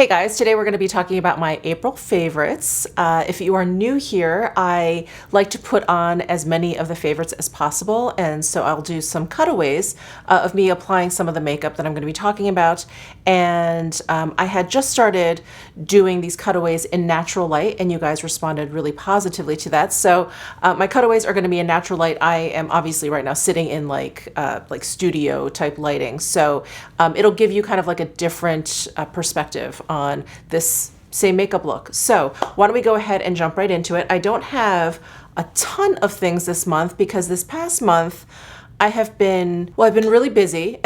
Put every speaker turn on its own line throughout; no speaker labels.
Hey guys, today we're going to be talking about my April favorites. If you are new here, I like to put on as many of the favorites as possible, and so I'll do some cutaways of me applying some of the makeup that I'm going to be talking about. And I had just started doing these cutaways in natural light, and you guys responded really positively to that. So my cutaways are going to be in natural light. I am obviously right now sitting in like studio type lighting, so it'll give you kind of like a different perspective on this same makeup look. So why don't we go ahead and jump right into it. I don't have a ton of things this month because this past month I've been really busy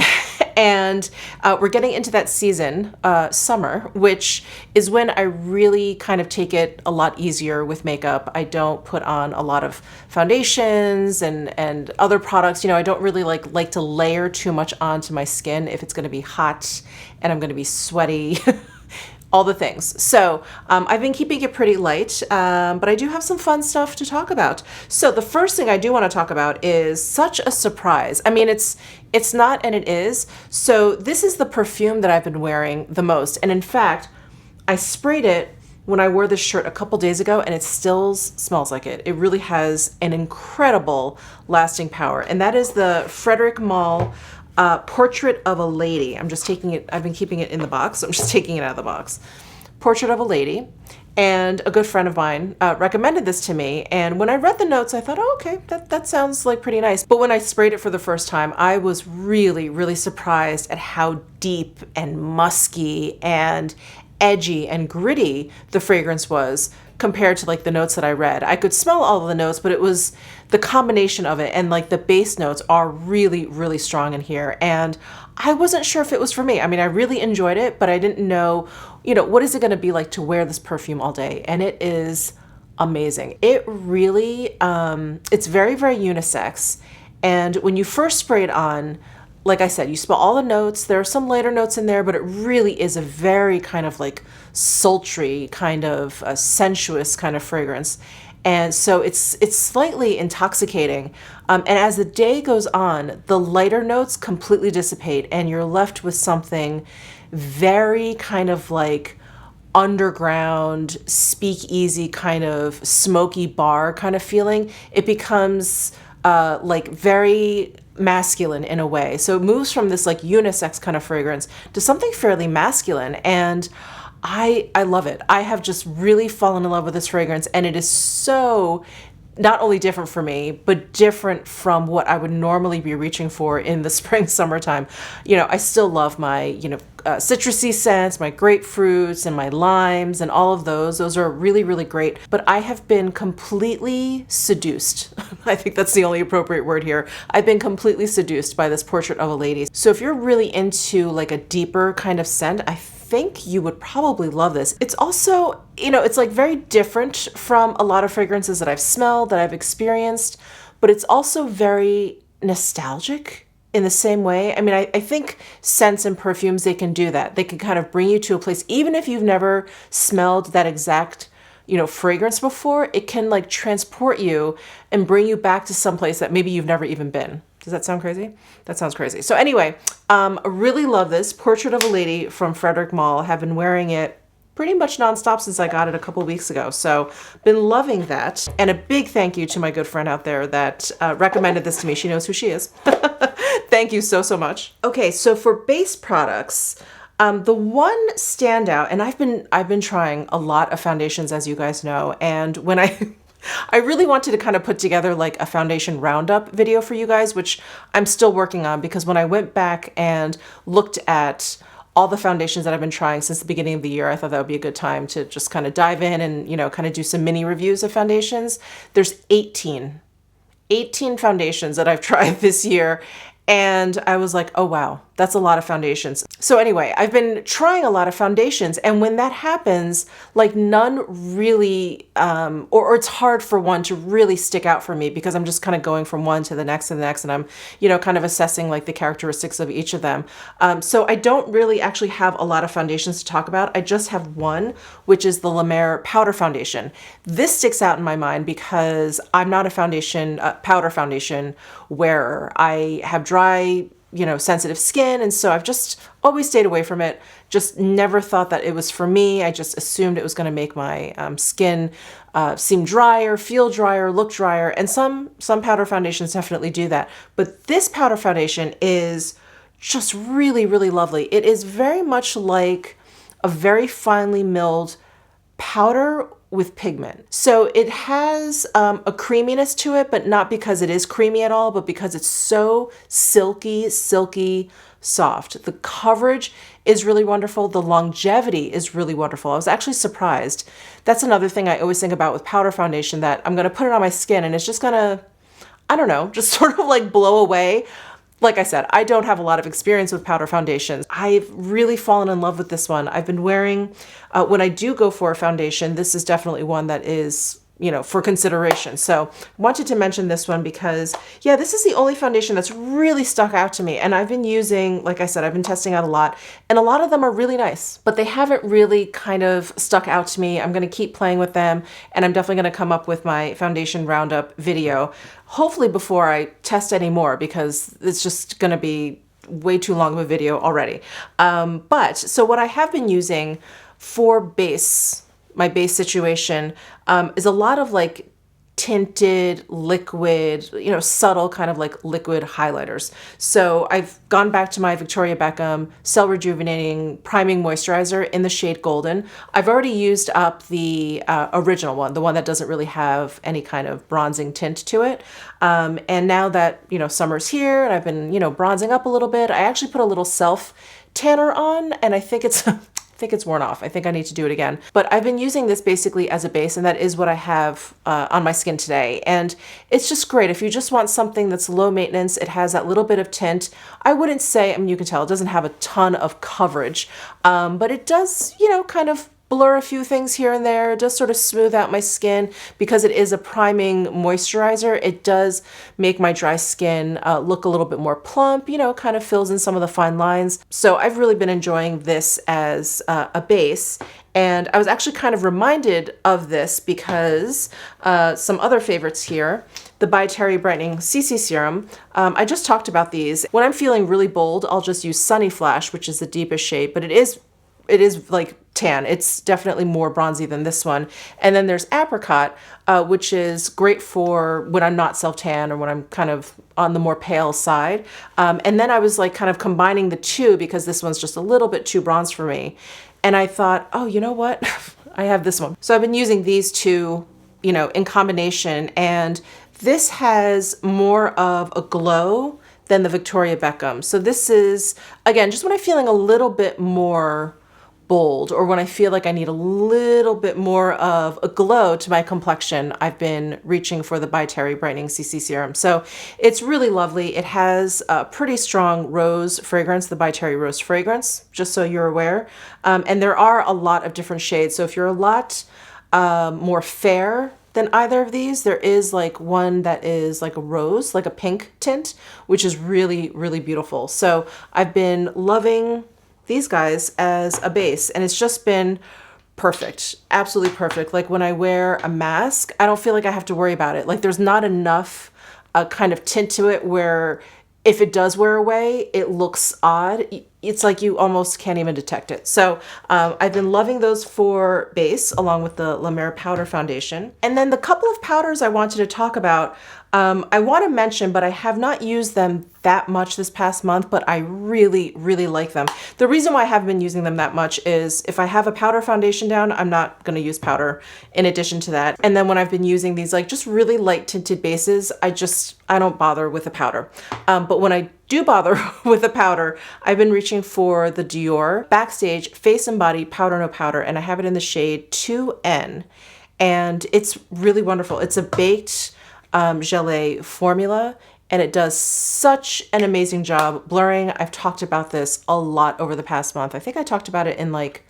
and we're getting into that season, summer, which is when I really kind of take it a lot easier with makeup. I don't put on a lot of foundations and other products. You know, I don't really like to layer too much onto my skin if it's going to be hot and I'm going to be sweaty. All the things. So I've been keeping it pretty light, but I do have some fun stuff to talk about. So the first thing I do want to talk about is such a surprise. I mean, it's not and it is. So this is the perfume that I've been wearing the most. And in fact, I sprayed it when I wore this shirt a couple days ago and it still smells like it. It really has an incredible lasting power. And that is the Frederic Malle Portrait of a Lady. I'm just taking it, I've been keeping it in the box, so I'm just taking it out of the box. Portrait of a Lady. And a good friend of mine recommended this to me. And when I read the notes, I thought, oh, okay, that sounds like pretty nice. But when I sprayed it for the first time, I was really, really surprised at how deep and musky and edgy and gritty the fragrance was compared to like the notes that I read. I could smell all of the notes, but it was the combination of it, and like the base notes are really, really strong in here. And I wasn't sure if it was for me. I mean, I really enjoyed it, but I didn't know, what is it going to be like to wear this perfume all day? And it is amazing. It really, it's very, very unisex. And when you first spray it on, like I said, you smell all the notes. There are some lighter notes in there, but it really is a very kind of like sultry, kind of a sensuous kind of fragrance. And so it's slightly intoxicating. And as the day goes on, the lighter notes completely dissipate and you're left with something very kind of like underground, speakeasy kind of smoky bar kind of feeling. It becomes like very masculine in a way. So it moves from this like unisex kind of fragrance to something fairly masculine. And I love it. I have just really fallen in love with this fragrance, and it is so not only different for me, but different from what I would normally be reaching for in the spring, summertime. I still love my, citrusy scents, my grapefruits and my limes and all of those. Those are really, really great. But I have been completely seduced. I think that's the only appropriate word here. I've been completely seduced by this Portrait of a Lady. So if you're really into like a deeper kind of scent, I think you would probably love this. It's also, it's like very different from a lot of fragrances that I've smelled, that I've experienced, but it's also very nostalgic in the same way. I mean, I think scents and perfumes, they can do that. They can kind of bring you to a place, even if you've never smelled that exact fragrance before, it can like transport you and bring you back to some place that maybe you've never even been. Does that sound crazy? That sounds crazy. So anyway, I really love this Portrait of a Lady from Frederic Malle. Have been wearing it pretty much nonstop since I got it a couple weeks ago. So been loving that. And a big thank you to my good friend out there that recommended this to me. She knows who she is. Thank you so, so much. Okay, so for base products, the one standout, and I've been trying a lot of foundations, as you guys know, and when I really wanted to kind of put together like a foundation roundup video for you guys, which I'm still working on, because when I went back and looked at all the foundations that I've been trying since the beginning of the year, I thought that would be a good time to just kind of dive in and, kind of do some mini reviews of foundations. There's 18 foundations that I've tried this year. And I was like, oh, wow, that's a lot of foundations. So anyway, I've been trying a lot of foundations. And when that happens, like none really, or it's hard for one to really stick out for me, because I'm just kind of going from one to the next and the next. And I'm, kind of assessing like the characteristics of each of them. So I don't really actually have a lot of foundations to talk about. I just have one, which is the Lemare powder foundation. This sticks out in my mind because I'm not a powder foundation wearer. I have dry sensitive skin. And so I've just always stayed away from it. Just never thought that it was for me. I just assumed it was going to make my skin seem drier, feel drier, look drier. And some powder foundations definitely do that. But this powder foundation is just really, really lovely. It is very much like a very finely milled powder with pigment. So it has a creaminess to it, but not because it is creamy at all, but because it's so silky soft. The coverage is really wonderful. The longevity is really wonderful. I was actually surprised. That's another thing I always think about with powder foundation, that I'm going to put it on my skin and it's just going to, I don't know, just sort of like blow away. Like I said, I don't have a lot of experience with powder foundations. I've really fallen in love with this one. I've been wearing, when I do go for a foundation, this is definitely one that is, for consideration. So wanted to mention this one because, yeah, this is the only foundation that's really stuck out to me. And I've been using, like I said, I've been testing out a lot, and a lot of them are really nice, but they haven't really kind of stuck out to me. I'm going to keep playing with them, and I'm definitely going to come up with my foundation roundup video, hopefully before I test any more, because it's just going to be way too long of a video already. But so what I have been using for my base situation is a lot of like tinted liquid, subtle kind of like liquid highlighters. So I've gone back to my Victoria Beckham Cell Rejuvenating Priming Moisturizer in the shade Golden. I've already used up the original one, the one that doesn't really have any kind of bronzing tint to it. And now that, summer's here and I've been, bronzing up a little bit, I actually put a little self tanner on, and I think it's worn off. I think I need to do it again. But I've been using this basically as a base, and that is what I have on my skin today. And it's just great. If you just want something that's low maintenance, it has that little bit of tint. I wouldn't say, you can tell it doesn't have a ton of coverage, but it does, kind of blur a few things here and there. It does sort of smooth out my skin because it is a priming moisturizer. It does make my dry skin look a little bit more plump, kind of fills in some of the fine lines. So I've really been enjoying this as a base. And I was actually kind of reminded of this because some other favorites here, the By Terry Brightening CC Serum. I just talked about these. When I'm feeling really bold, I'll just use Sunny Flash, which is the deepest shade, but it is like tan. It's definitely more bronzy than this one. And then there's Apricot, which is great for when I'm not self-tan or when I'm kind of on the more pale side. And then I was like kind of combining the two because this one's just a little bit too bronze for me. And I thought, oh, you know what? I have this one. So I've been using these two, in combination, and this has more of a glow than the Victoria Beckham. So this is, again, just when I'm feeling a little bit more bold, or when I feel like I need a little bit more of a glow to my complexion, I've been reaching for the By Terry Brightening CC Serum. So it's really lovely. It has a pretty strong rose fragrance, the By Terry Rose fragrance, just so you're aware. And there are a lot of different shades. So if you're a lot more fair than either of these, there is like one that is like a rose, like a pink tint, which is really, really beautiful. So I've been loving these guys as a base, and it's just been perfect, absolutely perfect. Like when I wear a mask, I don't feel like I have to worry about it. Like there's not enough kind of tint to it where if it does wear away, it looks odd. It's like you almost can't even detect it. So I've been loving those for base along with the Lemare powder foundation. And then the couple of powders I wanted to talk about, I want to mention, but I have not used them that much this past month, but I really, really like them. The reason why I haven't been using them that much is if I have a powder foundation down, I'm not going to use powder in addition to that. And then when I've been using these like just really light tinted bases, I don't bother with a powder. But when I do bother with a powder, I've been reaching for the Dior Backstage Face and Body Powder No Powder, and I have it in the shade 2N, and it's really wonderful. It's a baked gelée formula, and it does such an amazing job blurring. I've talked about this a lot over the past month. I think I talked about it in like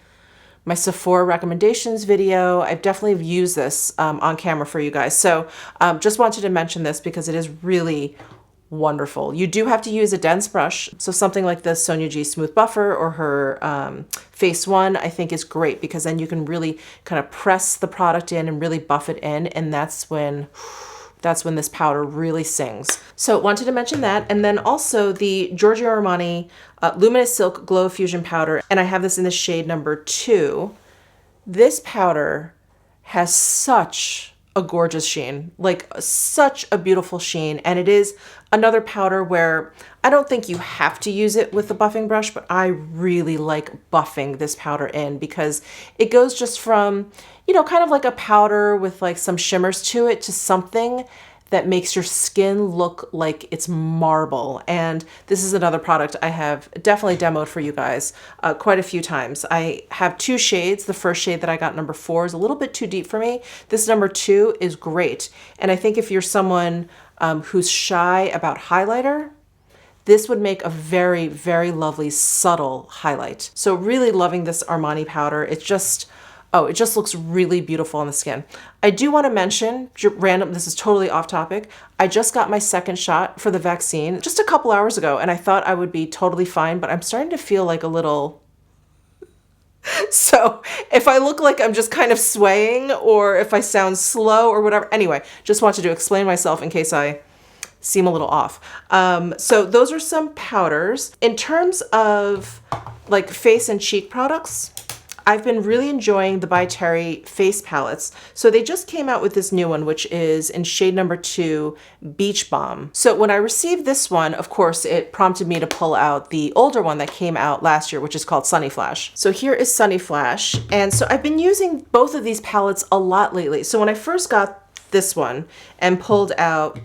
my Sephora recommendations video. I've definitely used this on camera for you guys. So just wanted to mention this because it is really wonderful. You do have to use a dense brush. So something like the Sonia G Smooth Buffer or her Face One, I think is great because then you can really kind of press the product in and really buff it in. And that's when that's when this powder really sings. So wanted to mention that. And then also the Giorgio Armani Luminous Silk Glow Fusion Powder. And I have this in the shade number 2. This powder has such a gorgeous sheen, like such a beautiful sheen. And it is another powder where I don't think you have to use it with the buffing brush, but I really like buffing this powder in because it goes just from, you know, kind of like a powder with like some shimmers to it to something that makes your skin look like it's marble. And this is another product I have definitely demoed for you guys quite a few times. I have 2 shades. The first shade that I got, number 4, is a little bit too deep for me. This number 2 is great. And I think if you're someone who's shy about highlighter, this would make a very, very lovely subtle highlight. So really loving this Armani powder. It's just, oh, it just looks really beautiful on the skin. I do want to mention, this is totally off topic. I just got my 2nd shot for the vaccine just a couple hours ago, and I thought I would be totally fine, but I'm starting to feel like a little... So if I look like I'm just kind of swaying, or if I sound slow or whatever, anyway, just wanted to explain myself in case I seem a little off. So those are some powders. In terms of like face and cheek products, I've been really enjoying the By Terry face palettes. So they just came out with this new one, which is in shade number 2, Beach Bomb. So when I received this one, of course, it prompted me to pull out the older one that came out last year, which is called Sunny Flash. So here is Sunny Flash. And so I've been using both of these palettes a lot lately. So when I first got this one and pulled out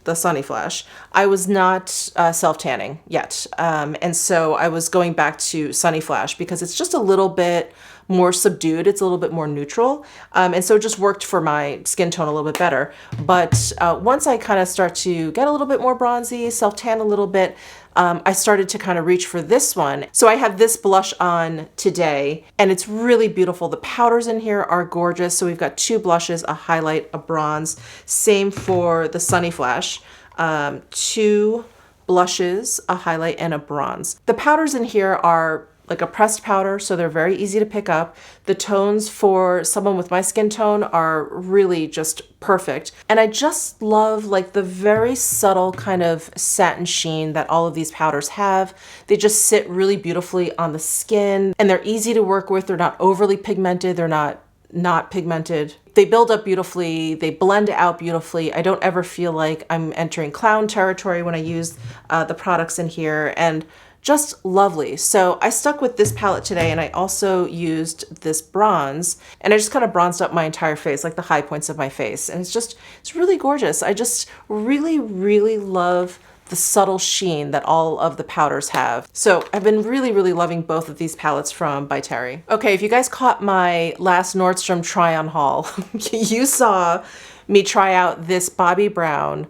the Sunny Flash, I was not self-tanning yet. And so I was going back to Sunny Flash because it's just a little bit more subdued. It's a little bit more neutral. And so it just worked for my skin tone a little bit better. But once I kind of start to get a little bit more bronzy, self-tan a little bit, I started to kind of reach for this one. So I have this blush on today, and it's really beautiful. The powders in here are gorgeous. So we've got 2 blushes, a highlight, a bronze. Same for the Sunny Flash. 2 blushes, a highlight, and a bronze. The powders in here are like a pressed powder, so they're very easy to pick up. The tones for someone with my skin tone are really just perfect. And I just love like the very subtle kind of satin sheen that all of these powders have. They just sit really beautifully on the skin, and they're easy to work with. They're not overly pigmented. They're not pigmented. They build up beautifully. They blend out beautifully. I don't ever feel like I'm entering clown territory when I use the products in here. And just lovely. So I stuck with this palette today, and I also used this bronze, and I just kind of bronzed up my entire face, like the high points of my face. And it's really gorgeous. I just really, really love the subtle sheen that all of the powders have. So I've been really, really loving both of these palettes from By Terry. Okay, if you guys caught my last Nordstrom try-on haul, you saw me try out this Bobbi Brown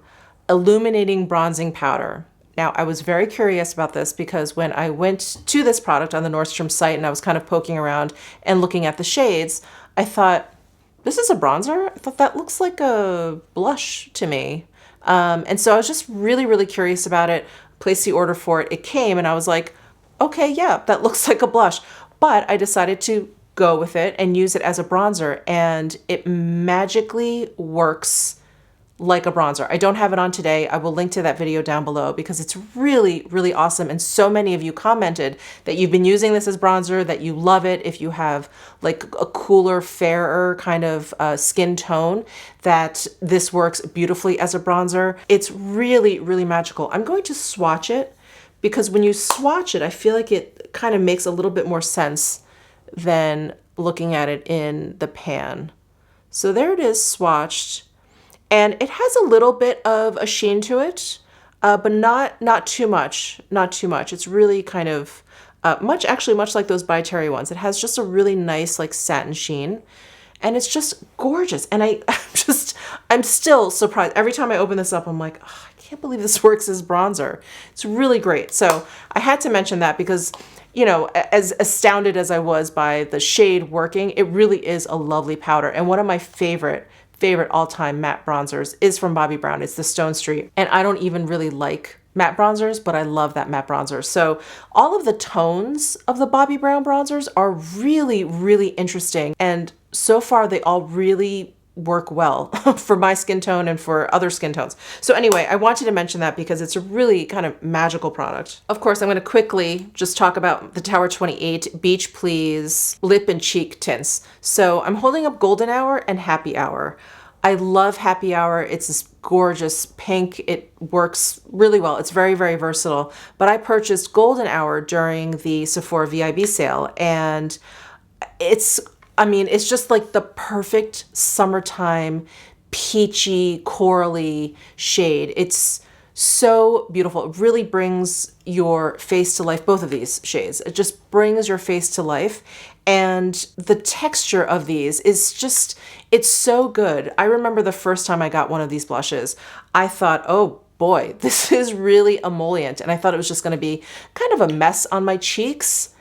Illuminating Bronzing Powder. Now, I was very curious about this because when I went to this product on the Nordstrom site and I was kind of poking around and looking at the shades, I thought, this is a bronzer? I thought that looks like a blush to me. And so I was just really, really curious about it, placed the order for it. It came and I was like, okay, yeah, that looks like a blush. But I decided to go with it and use it as a bronzer, and it magically works like a bronzer. I don't have it on today. I will link to that video down below because it's really, really awesome. And so many of you commented that you've been using this as bronzer, that you love it if you have like a cooler, fairer kind of skin tone, that this works beautifully as a bronzer. It's really, really magical. I'm going to swatch it because when you swatch it, I feel like it kind of makes a little bit more sense than looking at it in the pan. So there it is swatched. And it has a little bit of a sheen to it, but not too much, not too much. It's really kind of much like those By Terry ones. It has just a really nice like satin sheen, and it's just gorgeous. And I'm still surprised. Every time I open this up, I'm like, oh, I can't believe this works as bronzer. It's really great. So I had to mention that because, you know, as astounded as I was by the shade working, it really is a lovely powder. And one of my favorite all-time matte bronzers is from Bobbi Brown. It's the Stone Street. And I don't even really like matte bronzers, but I love that matte bronzer. So all of the tones of the Bobbi Brown bronzers are really, really interesting. And so far they all really work well for my skin tone and for other skin tones. So anyway, I wanted to mention that because it's a really kind of magical product. Of course, I'm going to quickly just talk about the Tower 28 Beach Please lip and cheek tints. So I'm holding up Golden Hour and Happy Hour. I love Happy Hour. It's this gorgeous pink. It works really well. It's very, very versatile. But I purchased Golden Hour during the Sephora VIB sale, and it's just like the perfect summertime, peachy, corally shade. It's so beautiful. It really brings your face to life, both of these shades. It just brings your face to life. And the texture of these is just, it's so good. I remember the first time I got one of these blushes, I thought, oh boy, this is really emollient. And I thought it was just going to be kind of a mess on my cheeks.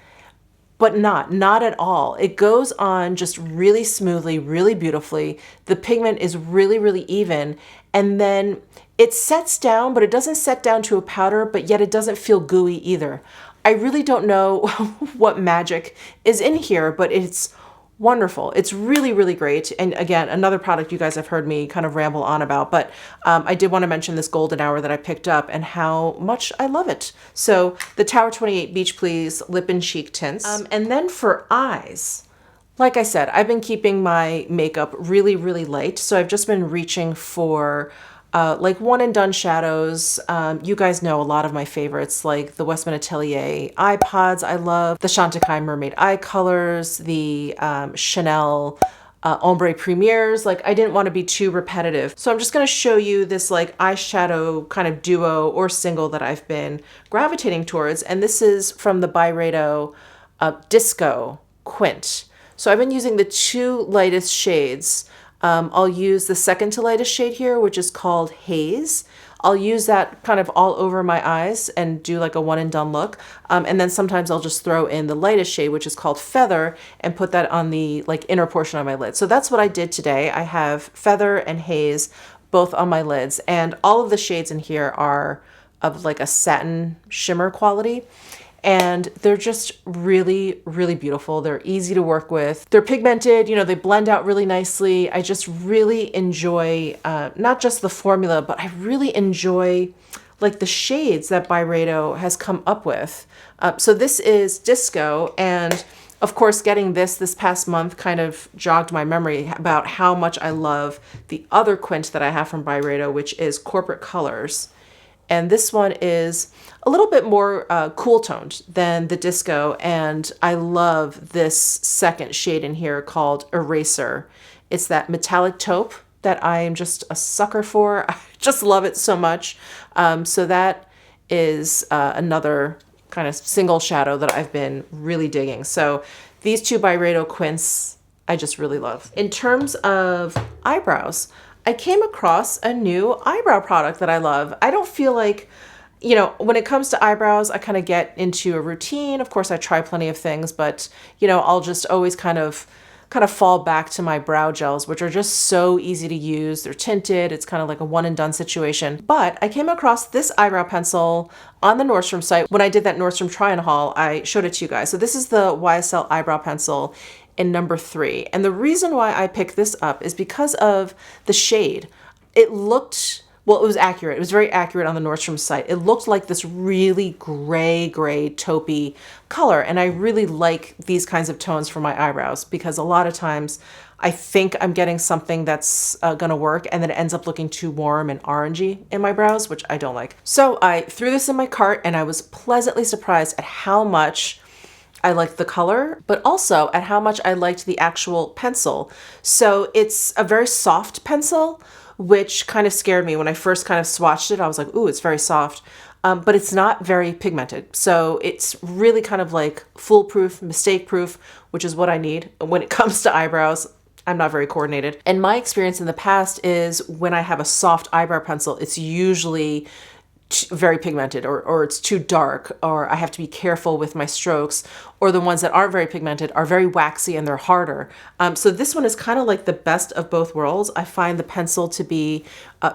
But not at all. It goes on just really smoothly, really beautifully. The pigment is really, really even. And then it sets down, but it doesn't set down to a powder, but yet it doesn't feel gooey either. I really don't know what magic is in here, but it's wonderful. It's really, really great. And again, another product you guys have heard me kind of ramble on about, but I did want to mention this Golden Hour that I picked up and how much I love it. So the Tower 28 Beach Please Lip and Cheek Tints. And then for eyes, like I said, I've been keeping my makeup really, really light. So I've just been reaching for like one and done shadows. You guys know a lot of my favorites, like the Westman Atelier eye pods. I love the Chantecaille Mermaid eye colors, the Chanel ombre premieres. Like, I didn't want to be too repetitive. So I'm just going to show you this like eyeshadow kind of duo or single that I've been gravitating towards. And this is from the Byredo Disco Quint. So I've been using the two lightest shades. I'll use the second to lightest shade here, which is called Haze. I'll use that kind of all over my eyes and do like a one and done look. And then sometimes I'll just throw in the lightest shade, which is called Feather, and put that on the like inner portion of my lid. So that's what I did today. I have Feather and Haze both on my lids, and all of the shades in here are of like a satin shimmer quality. And they're just really, really beautiful. They're easy to work with. They're pigmented, you know, they blend out really nicely. I just really enjoy, not just the formula, but I really enjoy like the shades that Byredo has come up with. So this is Disco, and of course, getting this past month kind of jogged my memory about how much I love the other quint that I have from Byredo, which is Corporate Colors. And this one is a little bit more cool toned than the Disco. And I love this second shade in here called Eraser. It's that metallic taupe that I am just a sucker for. I just love it so much. So that is another kind of single shadow that I've been really digging. So these two Byredo quints, I just really love. In terms of eyebrows, I came across a new eyebrow product that I love. I don't feel like, you know, when it comes to eyebrows, I kind of get into a routine. Of course, I try plenty of things, but, you know, I'll just always kind of fall back to my brow gels, which are just so easy to use. They're tinted. It's kind of like a one and done situation. But I came across this eyebrow pencil on the Nordstrom site. When I did that Nordstrom try-on haul, I showed it to you guys. So this is the YSL eyebrow pencil in number 3. And the reason why I picked this up is because of the shade. It looked, well, it was accurate. It was very accurate on the Nordstrom site. It looked like this really gray taupey color. And I really like these kinds of tones for my eyebrows because a lot of times I think I'm getting something that's gonna work, and then it ends up looking too warm and orangey in my brows, which I don't like. So I threw this in my cart, and I was pleasantly surprised at how much I liked the color, but also at how much I liked the actual pencil. So it's a very soft pencil, which kind of scared me when I first kind of swatched it. I was like, ooh, it's very soft, but it's not very pigmented. So it's really kind of like foolproof, mistake proof, which is what I need when it comes to eyebrows. I'm not very coordinated. And my experience in the past is when I have a soft eyebrow pencil, it's usually very pigmented, or it's too dark, or I have to be careful with my strokes, or the ones that aren't very pigmented are very waxy and they're harder. So this one is kind of like the best of both worlds. I find the pencil to be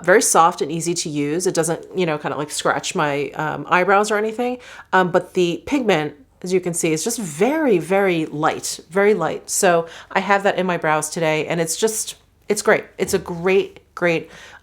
very soft and easy to use. It doesn't, you know, kind of like scratch my eyebrows or anything. But the pigment, as you can see, is just very, very light, very light. So I have that in my brows today, and it's just, It's great. It's a great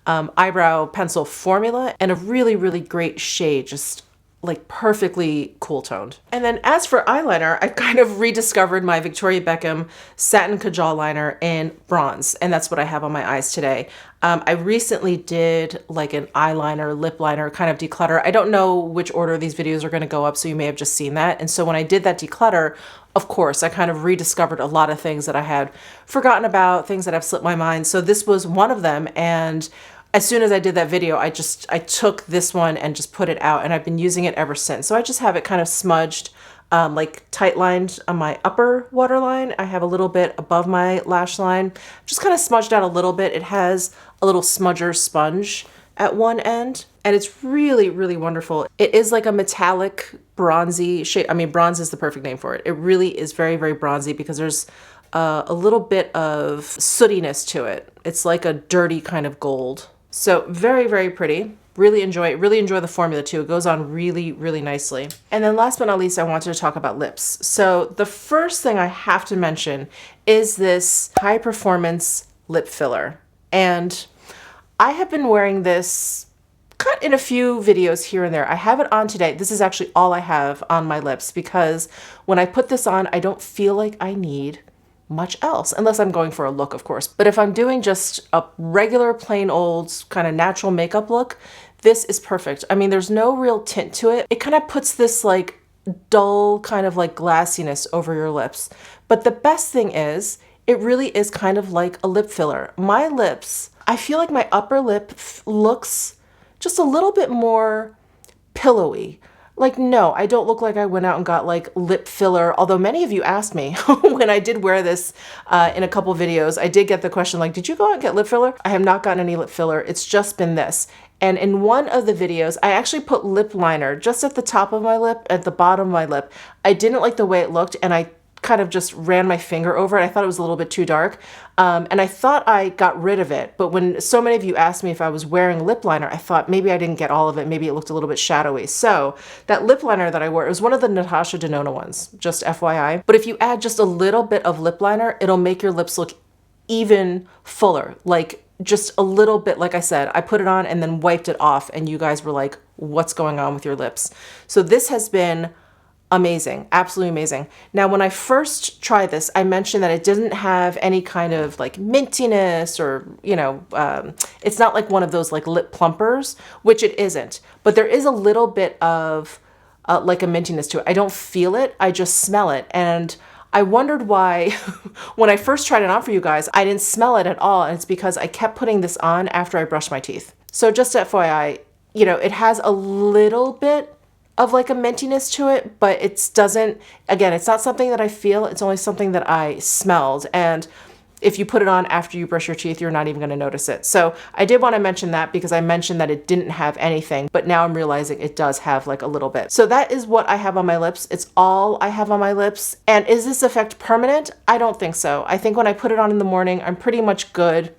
eyebrow pencil formula and a really great shade, just like perfectly cool toned. And then as for eyeliner, I kind of rediscovered my Victoria Beckham Satin Kajal liner in bronze, and that's what I have on my eyes today. I recently did like an eyeliner, lip liner kind of declutter. I don't know which order these videos are going to go up, so you may have just seen that. And so when I did that declutter, of course, I kind of rediscovered a lot of things that I had forgotten about, things that have slipped my mind. So this was one of them, and as soon as I did that video, I took this one and just put it out, and I've been using it ever since. So I just have it kind of smudged, like tight lined on my upper waterline. I have a little bit above my lash line, just kind of smudged out a little bit. It has a little smudger sponge at one end, and it's really wonderful. It is like a metallic bronzy shade. I mean, bronze is the perfect name for it. It really is very bronzy because there's a little bit of sootiness to it. It's like a dirty kind of gold. So very pretty. Really enjoy it. Really enjoy the formula too. It goes on really nicely. And then last but not least, I wanted to talk about lips. So the first thing I have to mention is this high performance lip filler. And I have been wearing this cut in a few videos here and there. I have it on today. This is actually all I have on my lips because when I put this on, I don't feel like I need much else, unless I'm going for a look, of course. But if I'm doing just a regular plain old kind of natural makeup look, this is perfect. I mean, there's no real tint to it. It kind of puts this like dull kind of like glassiness over your lips. But the best thing is, it really is kind of like a lip filler. My lips, I feel like my upper lip looks just a little bit more pillowy. Like, no, I don't look like I went out and got like lip filler, although many of you asked me when I did wear this in a couple videos. I did get the question like, did you go out and get lip filler? I have not gotten any lip filler. It's just been this. And in one of the videos, I actually put lip liner just at the top of my lip, at the bottom of my lip. I didn't like the way it looked, and I kind of just ran my finger over it. I thought it was a little bit too dark. And I thought I got rid of it. But when so many of you asked me if I was wearing lip liner, I thought maybe I didn't get all of it. Maybe it looked a little bit shadowy. So that lip liner that I wore, it was one of the Natasha Denona ones, just FYI. But if you add just a little bit of lip liner, it'll make your lips look even fuller. Like just a little bit, like I said, I put it on and then wiped it off. And you guys were like, what's going on with your lips? So this has been amazing, absolutely amazing. Now, when I first tried this, I mentioned that it didn't have any kind of like mintiness or, you know, it's not like one of those like lip plumpers, which it isn't, but there is a little bit of like a mintiness to it. I don't feel it, I just smell it. And I wondered why when I first tried it on for you guys, I didn't smell it at all. And it's because I kept putting this on after I brushed my teeth. So just FYI, you know, it has a little bit of like a mintiness to it, but it doesn't, again, it's not something that I feel, it's only something that I smelled. And if you put it on after you brush your teeth, you're not even going to notice it. So I did want to mention that because I mentioned that it didn't have anything, but now I'm realizing it does have like a little bit. So that is what I have on my lips. It's all I have on my lips. And is this effect permanent? I don't think so. I think when I put it on in the morning, I'm pretty much good,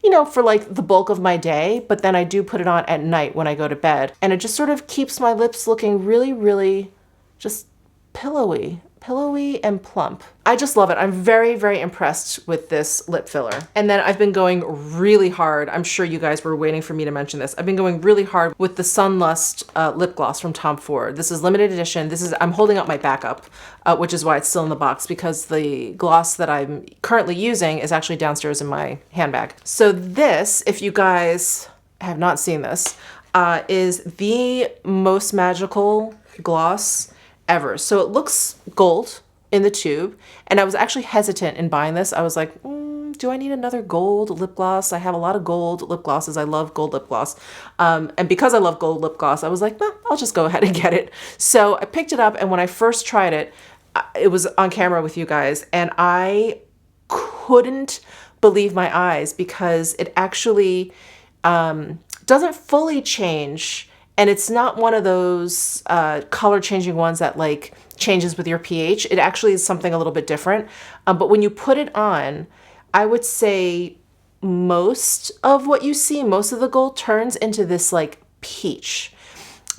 you know, for like the bulk of my day, but then I do put it on at night when I go to bed. And it just sort of keeps my lips looking really just pillowy and plump. I just love it. I'm very impressed with this lip filler. And then I've been going really hard. I'm sure you guys were waiting for me to mention this. I've been going really hard with the Sunlust lip gloss from Tom Ford. This is limited edition. I'm holding up my backup, which is why it's still in the box, because the gloss that I'm currently using is actually downstairs in my handbag. So this, if you guys have not seen this, is the most magical gloss ever. So it looks gold in the tube, and I was actually hesitant in buying this. I was like, do I need another gold lip gloss? I have a lot of gold lip glosses. I love gold lip gloss. And because I love gold lip gloss, I was like, well, I'll just go ahead and get it. So I picked it up, and when I first tried it, it was on camera with you guys, and I couldn't believe my eyes because it actually doesn't fully change. And it's not one of those color changing ones that like changes with your pH. It actually is something a little bit different. But when you put it on, I would say most of what you see, most of the gold turns into this like peach,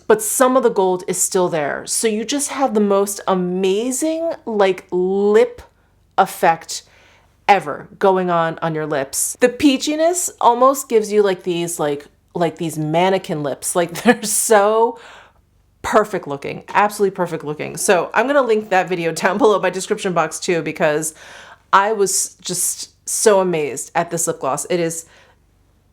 but some of the gold is still there. So you just have the most amazing like lip effect ever going on your lips. The peachiness almost gives you like these mannequin lips. Like they're so perfect looking, absolutely perfect looking. So I'm gonna link that video down below my description box too, because I was just so amazed at this lip gloss. It is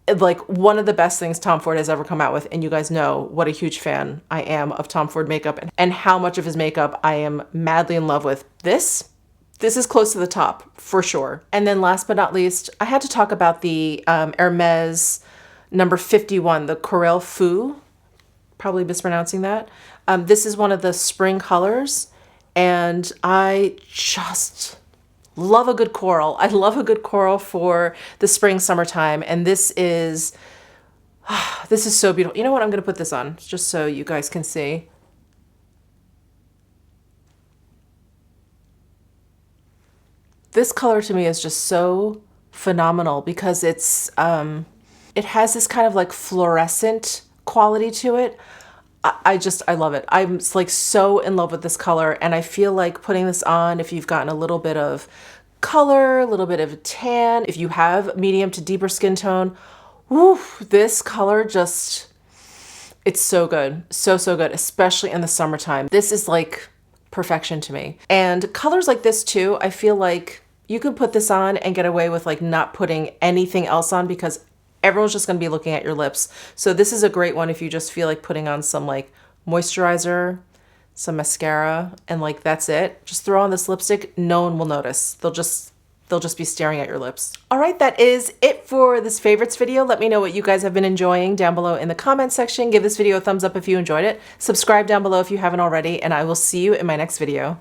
like one of the best things Tom Ford has ever come out with, and you guys know what a huge fan I am of Tom Ford makeup and how much of his makeup I am madly in love with. This is close to the top for sure. And then last but not least, I had to talk about the Hermes number 51, the Coral Fou, probably mispronouncing that. This is one of the spring colors, and I just love a good coral. I love a good coral for the spring, summertime, and this is so beautiful. You know what? I'm gonna put this on just so you guys can see. This color to me is just so phenomenal because it's it has this kind of like fluorescent quality to it. I love it. I'm like so in love with this color, and I feel like putting this on if you've gotten a little bit of color, a little bit of tan, if you have medium to deeper skin tone, woo, this color just, it's so good. So good, especially in the summertime. This is like perfection to me. And colors like this too, I feel like you can put this on and get away with like not putting anything else on because everyone's just gonna be looking at your lips. So this is a great one if you just feel like putting on some like moisturizer, some mascara, and like that's it. Just throw on this lipstick, no one will notice. They'll just be staring at your lips. All right, that is it for this favorites video. Let me know what you guys have been enjoying down below in the comment section. Give this video a thumbs up if you enjoyed it. Subscribe down below if you haven't already, and I will see you in my next video.